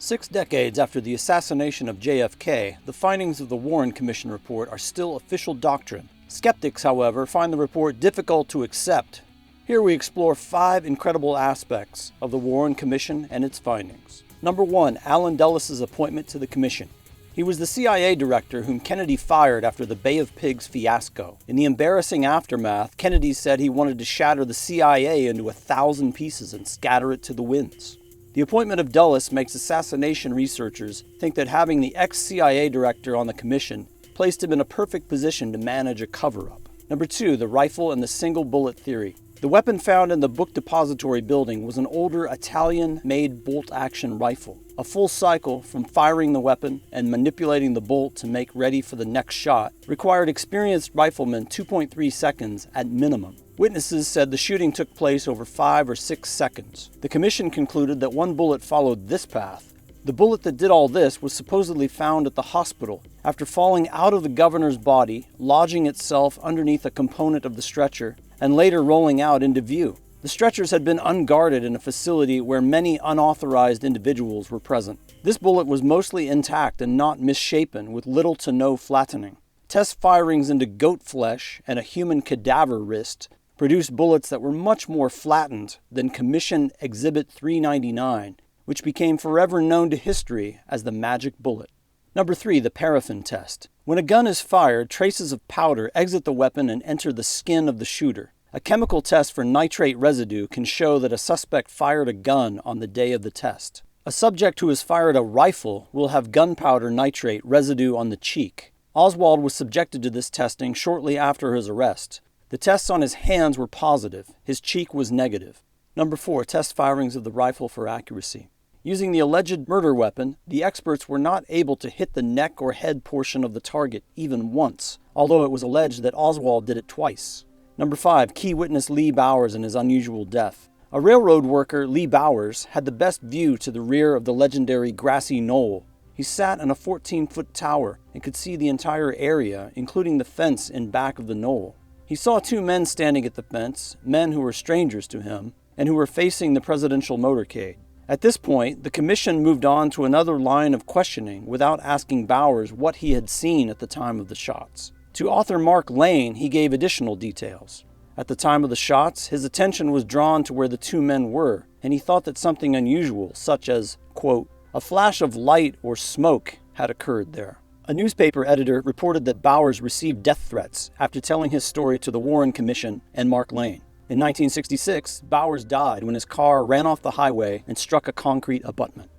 6 decades after the assassination of JFK, the findings of the Warren Commission report are still official doctrine. Skeptics, however, find the report difficult to accept. Here we explore 5 incredible aspects of the Warren Commission and its findings. Number 1. Allen Dulles' appointment to the commission. He was the CIA director whom Kennedy fired after the Bay of Pigs fiasco. In the embarrassing aftermath, Kennedy said he wanted to shatter the CIA into 1,000 pieces and scatter it to the winds. The appointment of Dulles makes assassination researchers think that having the ex-CIA director on the commission placed him in a perfect position to manage a cover-up. Number 2. The rifle and the single bullet theory. The weapon found in the book depository building was an older Italian-made bolt-action rifle. A full cycle from firing the weapon and manipulating the bolt to make ready for the next shot required experienced riflemen 2.3 seconds at minimum. Witnesses said the shooting took place over 5 or 6 seconds. The commission concluded that one bullet followed this path. The bullet that did all this was supposedly found at the hospital after falling out of the governor's body, lodging itself underneath a component of the stretcher, and later rolling out into view. The stretchers had been unguarded in a facility where many unauthorized individuals were present. This bullet was mostly intact and not misshapen, with little to no flattening. Test firings into goat flesh and a human cadaver wrist produced bullets that were much more flattened than Commission Exhibit 399, which became forever known to history as the magic bullet. Number 3. The paraffin test. When a gun is fired, traces of powder exit the weapon and enter the skin of the shooter. A chemical test for nitrate residue can show that a suspect fired a gun on the day of the test. A subject who has fired a rifle will have gunpowder nitrate residue on the cheek. Oswald was subjected to this testing shortly after his arrest. The tests on his hands were positive. His cheek was negative. Number 4. Test firings of the rifle for accuracy. Using the alleged murder weapon, the experts were not able to hit the neck or head portion of the target even once, although it was alleged that Oswald did it twice. Number 5. Key witness Lee Bowers and his unusual death. A railroad worker, Lee Bowers, had the best view to the rear of the legendary grassy knoll. He sat in a 14-foot tower and could see the entire area, including the fence in back of the knoll. He saw 2 men standing at the fence, men who were strangers to him, and who were facing the presidential motorcade. At this point, the commission moved on to another line of questioning without asking Bowers what he had seen at the time of the shots. To author Mark Lane, he gave additional details. At the time of the shots, his attention was drawn to where the 2 men were, and he thought that something unusual, such as, quote, a flash of light or smoke had occurred there. A newspaper editor reported that Bowers received death threats after telling his story to the Warren Commission and Mark Lane. In 1966, Bowers died when his car ran off the highway and struck a concrete abutment.